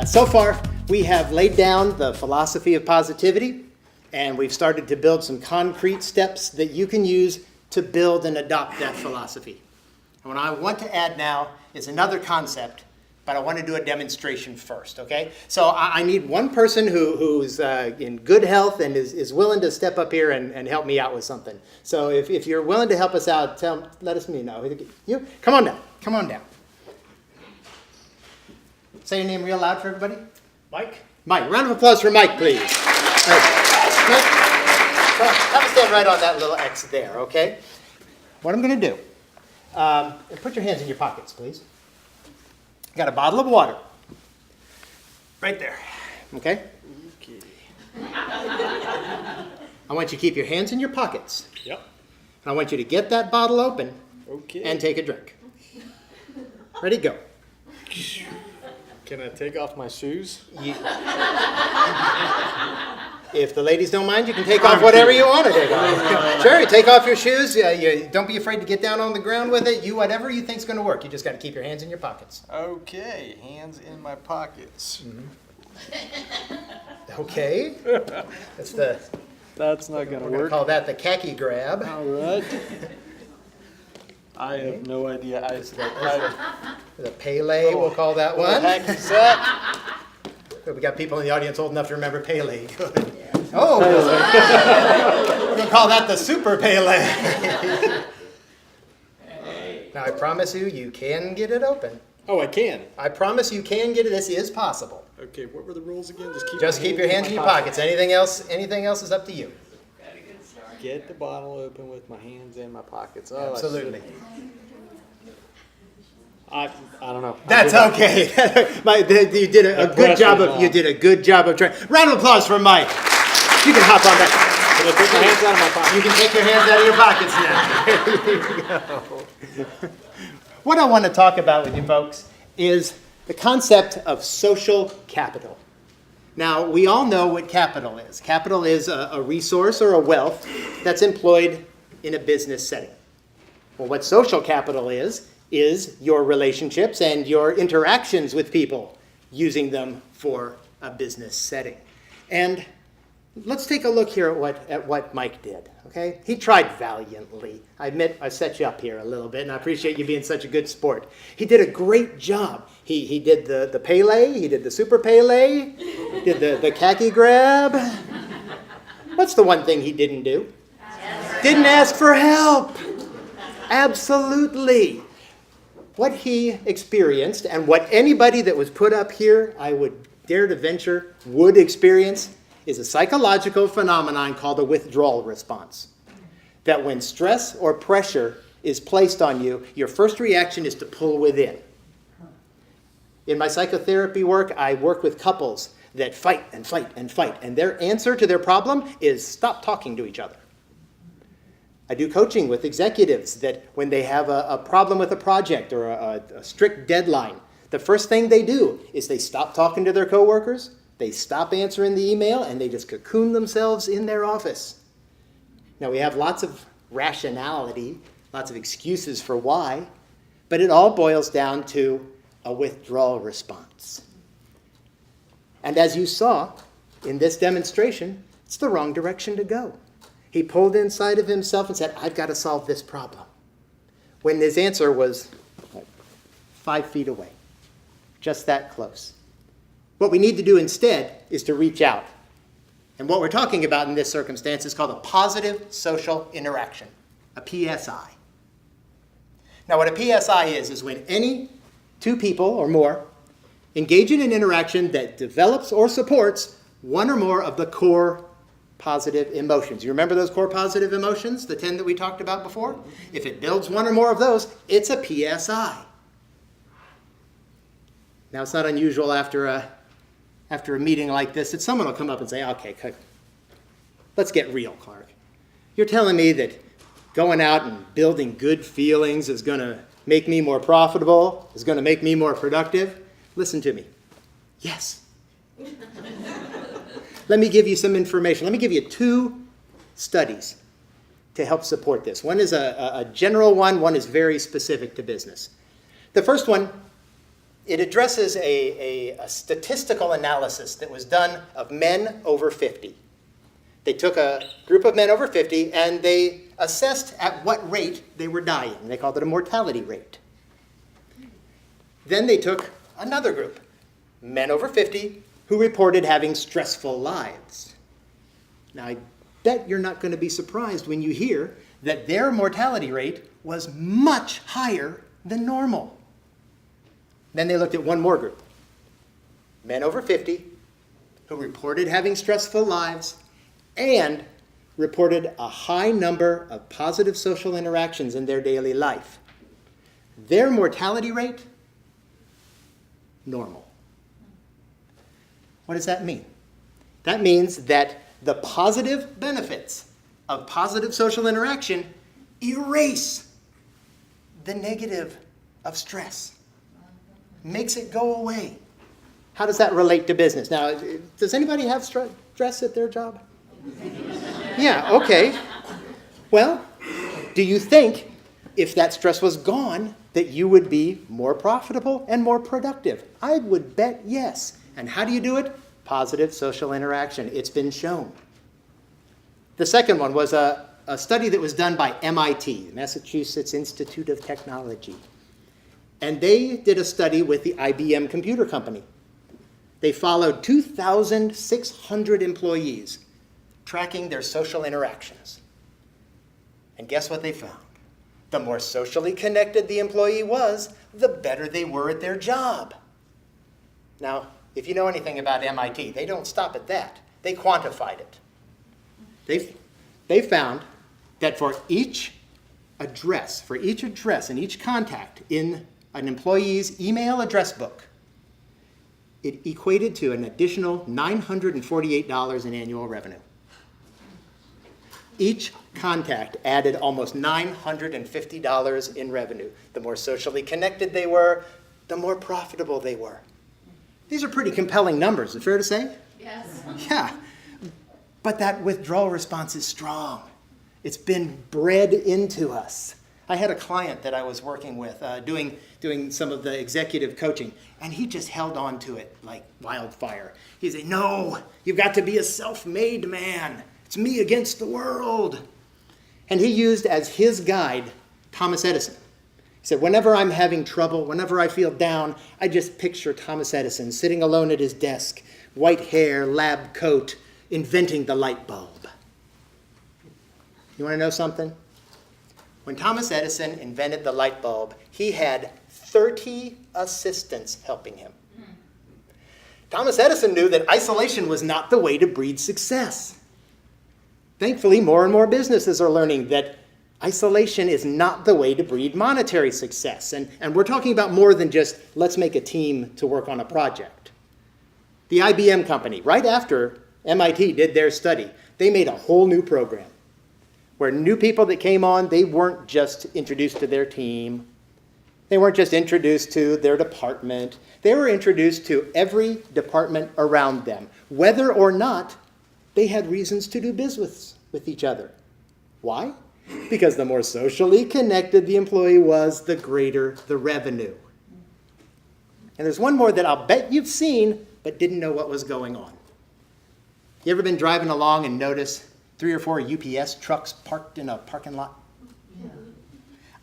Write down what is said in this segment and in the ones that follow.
So far, we have laid down the philosophy of positivity, and we've started to build some concrete steps that you can use to build and adopt that philosophy. And what I want to add now is another concept, but I want to do a demonstration first, okay? So I need one person who's in good health and is willing to step up here and help me out with something. So if you're willing to help us out, let us know. You, come on down. Say your name real loud for everybody. Mike? Mike. Round of applause for Mike, please. Mike, have a stand right on that little X there, okay? What I'm going to do, put your hands in your pockets, please. Got a bottle of water. Right there. Okay? Okay. I want you to keep your hands in your pockets. Yep. And I want you to get that bottle open Okay. and take a drink. Ready, go. Can I take off my shoes? If the ladies don't mind, you can take off whatever you want to take off. Sure, you take off your shoes. Don't be afraid to get down on the ground with it. Whatever you think's going to work. You just got to keep your hands in your pockets. Okay, hands in my pockets. Mm-hmm. Okay. That's not going to We're going to work. call that the khaki grab. All right. I have no idea. The Pele, we'll call that one. Hacky sack. We got people in the audience old enough to remember Pele. Good. Oh, we're going to call that the Super Pele. Now, I promise you can get it open. Oh, I can. I promise you can get it. This is possible. Okay, what were the rules again? Just keep your hands in your pockets. Anything else is up to you. Get the bottle open with my hands in my pockets. Oh, Absolutely. I don't know. That's okay. You did a good job of. You did a good job of trying. Round of applause for Mike. You can hop on that. Can I take my hands out of my pockets? You can take your hands out of your pockets now. There you go. What I want to talk about with you folks is the concept of social capital. Now, we all know what capital is. Capital is a resource or a wealth that's employed in a business setting. Well, what social capital is your relationships and your interactions with people, using them for a business setting. And let's take a look here at what Mike did, okay? He tried valiantly. I admit I set you up here a little bit, and I appreciate you being such a good sport. He did a great job. He did the Pele, he did the Super Pele, did the khaki grab. What's the one thing he didn't do? Didn't ask for help. Absolutely. What he experienced, and what anybody that was put up here, I would dare to venture, would experience, is a psychological phenomenon called a withdrawal response. That when stress or pressure is placed on you, your first reaction is to pull within. In my psychotherapy work, I work with couples that fight and fight and fight, and their answer to their problem is stop talking to each other. I do coaching with executives that when they have a problem with a project or a strict deadline, the first thing they do is they stop talking to their coworkers, they stop answering the email, and they just cocoon themselves in their office. Now, we have lots of rationality, lots of excuses for why, but it all boils down to a withdrawal response. And as you saw in this demonstration, it's the wrong direction to go. He pulled inside of himself and said, I've got to solve this problem. When his answer was 5 feet away, just that close. What we need to do instead is to reach out. And what we're talking about in this circumstance is called a positive social interaction, a PSI. Now, what a PSI is when any two people or more engage in an interaction that develops or supports one or more of the core positive emotions. You remember those core positive emotions, the 10 that we talked about before? If it builds one or more of those, it's a PSI. Now, it's not unusual after a meeting like this that someone will come up and say, okay, let's get real, Clark. You're telling me that going out and building good feelings is going to make me more profitable, is going to make me more productive? Listen to me. Yes. Let me give you some information. Let me give you 2 studies to help support this. One is a general one is very specific to business. The first one It addresses a statistical analysis that was done of men over 50. They took a group of men over 50 and they assessed at what rate they were dying. They called it a mortality rate. Then they took another group, men over 50, who reported having stressful lives. Now, I bet you're not going to be surprised when you hear that their mortality rate was much higher than normal. Then they looked at one more group, men over 50, who reported having stressful lives and reported a high number of positive social interactions in their daily life. Their mortality rate, normal. What does that mean? That means that the positive benefits of positive social interaction erase the negative of stress. Makes it go away. How does that relate to business? Now, does anybody have stress at their job? Yeah, okay. Well, do you think if that stress was gone that you would be more profitable and more productive? I would bet yes. And how do you do it? Positive social interaction. It's been shown. The second one was a study that was done by MIT, Massachusetts Institute of Technology. And they did a study with the IBM computer company. They followed 2,600 employees, tracking their social interactions. And guess what they found? The more socially connected the employee was, the better they were at their job. Now, if you know anything about MIT, they don't stop at that. They quantified it. They found that for each address and each contact in an employee's email address book, it equated to an additional $948 in annual revenue. Each contact added almost $950 in revenue. The more socially connected they were, the more profitable they were. These are pretty compelling numbers, is it fair to say? Yes. Yeah. But that withdrawal response is strong. It's been bred into us. I had a client that I was working with doing some of the executive coaching, and he just held on to it like wildfire. He said, "No, you've got to be a self-made man. It's me against the world." And he used as his guide Thomas Edison. He said, whenever I'm having trouble, whenever I feel down, I just picture Thomas Edison sitting alone at his desk, white hair, lab coat, inventing the light bulb. You want to know something? When Thomas Edison invented the light bulb, he had 30 assistants helping him. Thomas Edison knew that isolation was not the way to breed success. Thankfully, more and more businesses are learning that isolation is not the way to breed monetary success. And we're talking about more than just, let's make a team to work on a project. The IBM company, right after MIT did their study, they made a whole new program where new people that came on, they weren't just introduced to their team. They weren't just introduced to their department. They were introduced to every department around them, whether or not they had reasons to do business with each other. Why? Because the more socially connected the employee was, the greater the revenue. And there's one more that I'll bet you've seen, but didn't know what was going on. You ever been driving along and notice 3 or 4 UPS trucks parked in a parking lot? Yeah.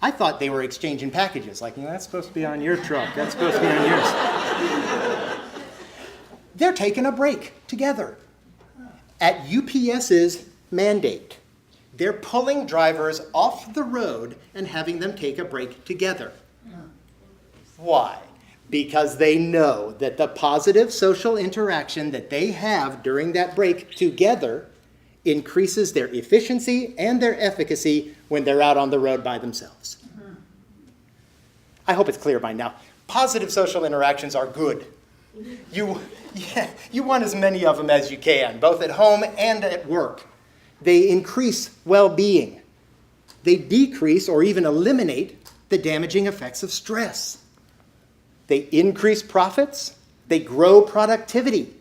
I thought they were exchanging packages, like, that's supposed to be on your truck, that's supposed to be on yours. They're taking a break together. At UPS's mandate, they're pulling drivers off the road and having them take a break together. Why? Because they know that the positive social interaction that they have during that break together increases their efficiency and their efficacy when they're out on the road by themselves. I hope it's clear by now. Positive social interactions are good. You want as many of them as you can, both at home and at work. They increase well-being. They decrease or even eliminate the damaging effects of stress. They increase profits. They grow productivity.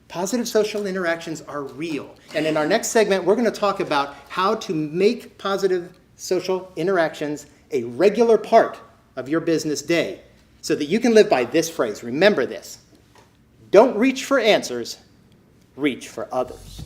Positive social interactions are real. And in our next segment, we're going to talk about how to make positive social interactions a regular part of your business day so that you can live by this phrase. Remember this. Don't reach for answers, reach for others.